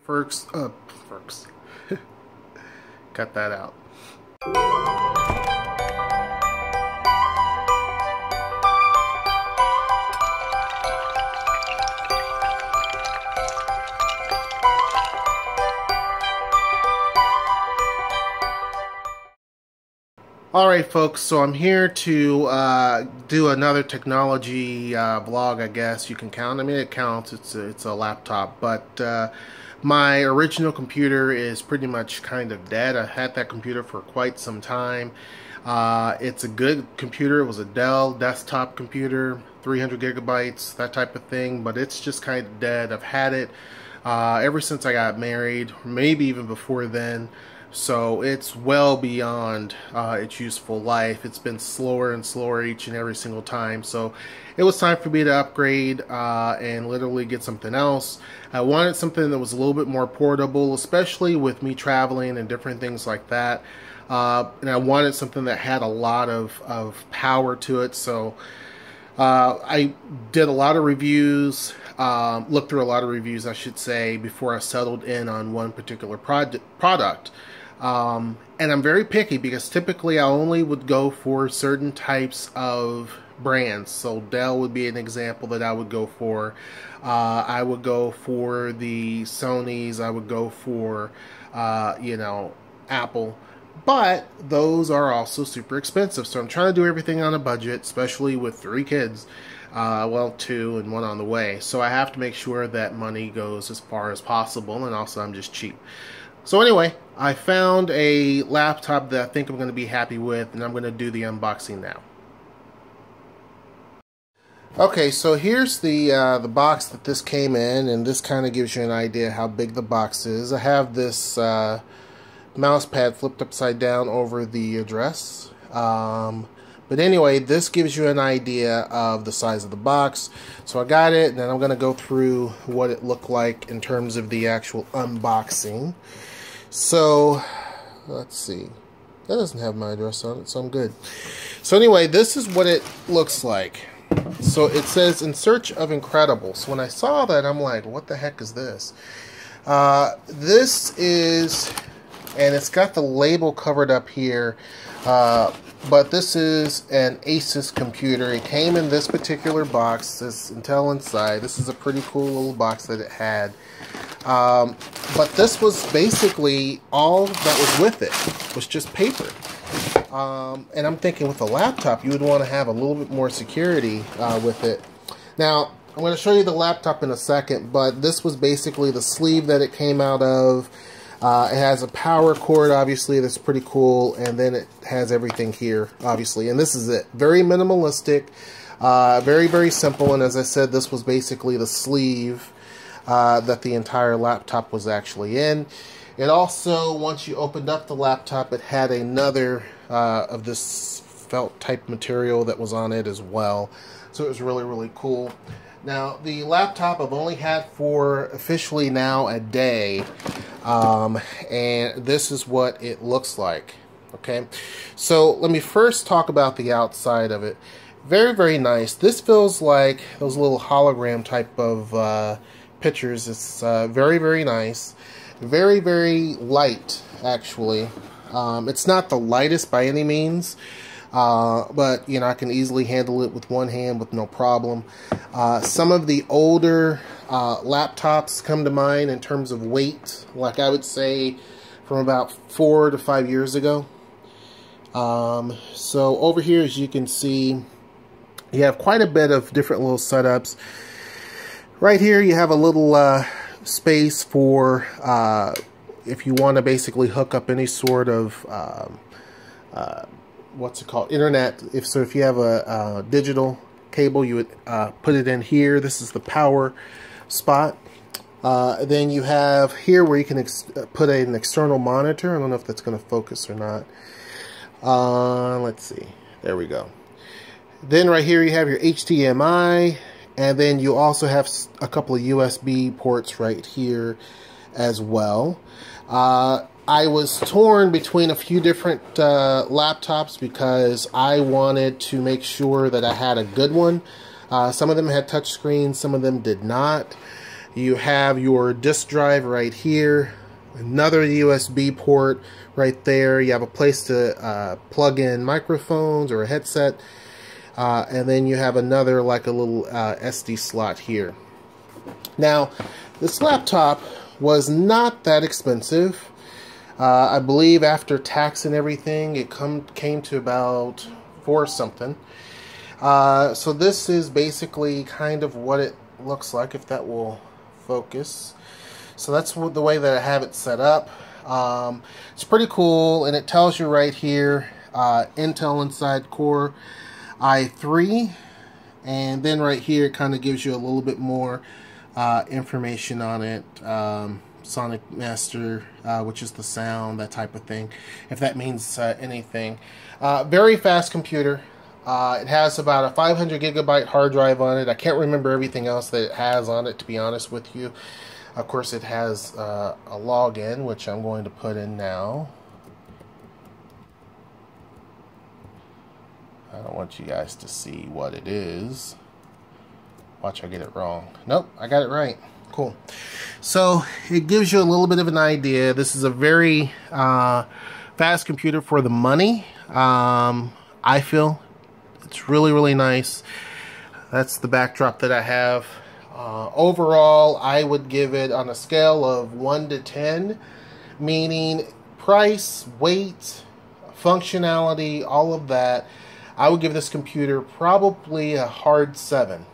Ferks. Cut that out. Alright folks, so I'm here to do another technology vlog, I guess you can count. I mean, it counts, it's a laptop, but my original computer is pretty much kind of dead. I had that computer for quite some time. It's a good computer. It was a Dell desktop computer, 300 gigabytes, that type of thing, but it's just kind of dead. I've had it ever since I got married, maybe even before then. So it's well beyond its useful life. It's been slower and slower each and every single time. So it was time for me to upgrade and literally get something else. I wanted something that was a little bit more portable, especially with me traveling and different things like that. And I wanted something that had a lot of power to it. So I did a lot of reviews, looked through a lot of reviews, I should say, before I settled in on one particular product. And I'm very picky because typically I only would go for certain types of brands. So Dell would be an example that I would go for. I would go for the Sonys. I would go for, you know, Apple. But those are also super expensive. So I'm trying to do everything on a budget, especially with 3 kids. Well, 2 and 1 on the way. So I have to make sure that money goes as far as possible, and also I'm just cheap. So anyway, I found a laptop that I think I'm going to be happy with, and I'm going to do the unboxing now. Okay, so here's the box that this came in, and this kind of gives you an idea how big the box is. I have this mouse pad flipped upside down over the address. But anyway, this gives you an idea of the size of the box. So I got it, and then I'm going to go through what it looked like in terms of the actual unboxing. So, let's see. That doesn't have my address on it, so I'm good. So anyway, this is what it looks like. So it says, "In search of incredible." So when I saw that, I'm like, what the heck is this? This is, and it's got the label covered up here, but this is an Asus computer. It came in this particular box, this Intel Inside. This is a pretty cool little box that it had. But this was basically all that was with it, was just paper. And I'm thinking with a laptop, you would want to have a little bit more security with it. Now, I'm going to show you the laptop in a second, but this was basically the sleeve that it came out of. It has a power cord, obviously, that's pretty cool, and then it has everything here, obviously. And this is it. Very minimalistic, very, very simple, and as I said, this was basically the sleeve that the entire laptop was actually in. It also, once you opened up the laptop, it had another of this felt type material that was on it as well. So it was really, really cool. Now, the laptop I've only had for officially now a day, and this is what it looks like. Okay, so let me first talk about the outside of it. Very, very nice. This feels like those little hologram type of pictures. It's very, very nice. Very, very light, actually. It's not the lightest by any means. But, you know, I can easily handle it with one hand with no problem. Some of the older laptops come to mind in terms of weight, like I would say from about 4 to 5 years ago. So over here, as you can see, you have quite a bit of different little setups. Right here, you have a little space for if you want to basically hook up any sort of what's it called, internet. If you have a digital cable, you would put it in here. This is the power spot. Then you have here where you can put an external monitor. I don't know if that's going to focus or not. Let's see. There we go. Then right here you have your HDMI, and then you also have a couple of USB ports right here as well. I was torn between a few different laptops because I wanted to make sure that I had a good one. Some of them had touch screens, some of them did not. You have your disk drive right here, another USB port right there. You have a place to plug in microphones or a headset, and then you have another, like a little SD slot here. Now, this laptop was not that expensive. I believe after tax and everything, it came to about $4 something. So this is basically kind of what it looks like, if that will focus. So that's the way that I have it set up. It's pretty cool, and it tells you right here, Intel Inside Core i3, and then right here it kind of gives you a little bit more information on it. Sonic Master, which is the sound, that type of thing, if that means anything. Very fast computer. It has about a 500 gigabyte hard drive on it. I can't remember everything else that it has on it, to be honest with you. Of course, it has a login, which I'm going to put in now. I don't want you guys to see what it is. Watch I get it wrong. Nope, I got it right. Cool. So it gives you a little bit of an idea. This is a very fast computer for the money. I feel it's really, really nice. That's the backdrop that I have. Overall, I would give it, on a scale of 1 to 10, meaning price, weight, functionality, all of that, I would give this computer probably a hard 7.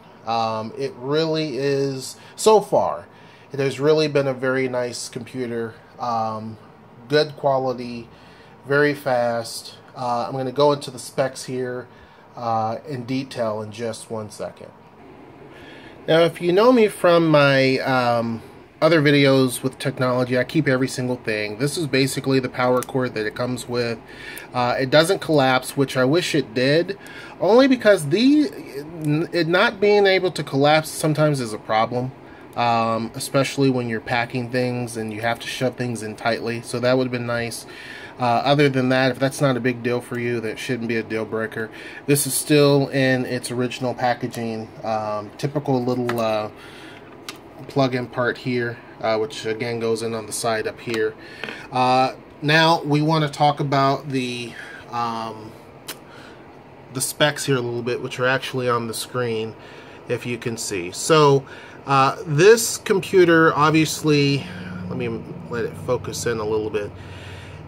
It really is, so far, it has really been a very nice computer. Good quality, very fast. I'm going to go into the specs here in detail in just 1 second. Now, if you know me from my other videos with technology, I keep every single thing. This is basically the power cord that it comes with. It doesn't collapse, which I wish it did, only because it not being able to collapse sometimes is a problem, especially when you're packing things and you have to shove things in tightly. So that would have been nice. Other than that, if that's not a big deal for you, that shouldn't be a deal breaker. This is still in its original packaging. Typical little plug-in part here, which again goes in on the side up here. Now we want to talk about the specs here a little bit, which are actually on the screen, if you can see. So this computer, obviously, let it focus in a little bit,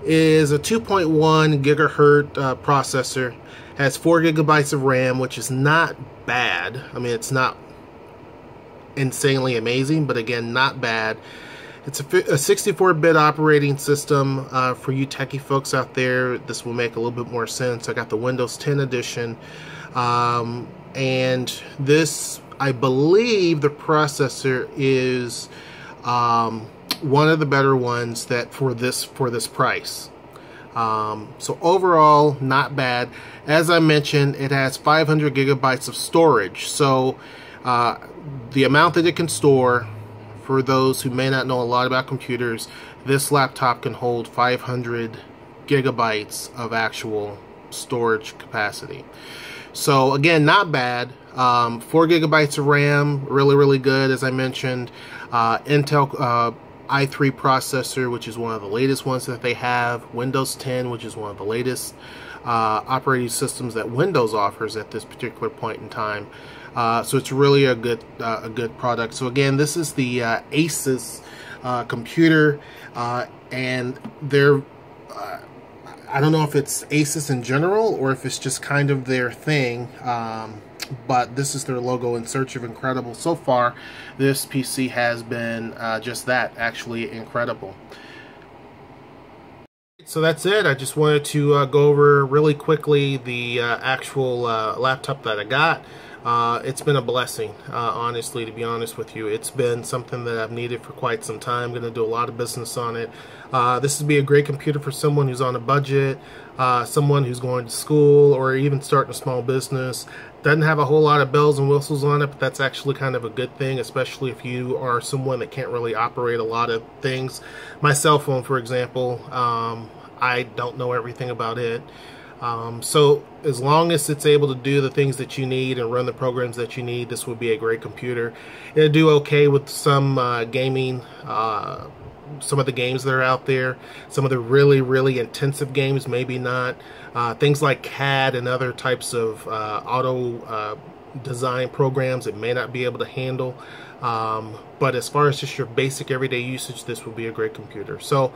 is a 2.1 gigahertz processor, has 4 gigabytes of RAM, which is not bad. I mean, it's not insanely amazing, but again, not bad. It's a 64-bit operating system. For you techie folks out there, this will make a little bit more sense. I got the Windows 10 edition, and this, I believe the processor is one of the better ones that for this price. So overall, not bad. As I mentioned, it has 500 gigabytes of storage. So the amount that it can store, for those who may not know a lot about computers, this laptop can hold 500 gigabytes of actual storage capacity. So again, not bad. 4 gigabytes of RAM, really, really good, as I mentioned. Intel i3 processor, which is one of the latest ones that they have. Windows 10, which is one of the latest operating systems that Windows offers at this particular point in time. So it's really a good product. So again, this is the Asus computer, and they're I don't know if it's Asus in general or if it's just kind of their thing, but this is their logo, in search of incredible. So far, this PC has been just that, actually incredible. So that's it. I just wanted to go over really quickly the actual laptop that I got. It's been a blessing, honestly, to be honest with you. It's been something that I've needed for quite some time. I'm going to do a lot of business on it. This would be a great computer for someone who's on a budget, someone who's going to school, or even starting a small business. Doesn't have a whole lot of bells and whistles on it, but that's actually kind of a good thing, especially if you are someone that can't really operate a lot of things. My cell phone, for example, I don't know everything about it. So as long as it's able to do the things that you need and run the programs that you need, this will be a great computer. It'll do okay with some gaming, some of the games that are out there. Some of the really intensive games, maybe not. Things like CAD and other types of auto design programs, it may not be able to handle. But as far as just your basic everyday usage, this will be a great computer. So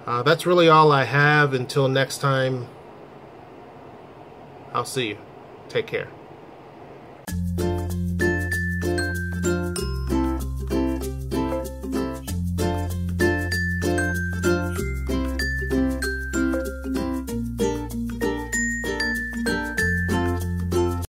that's really all I have. Until next time, I'll see you. Take care.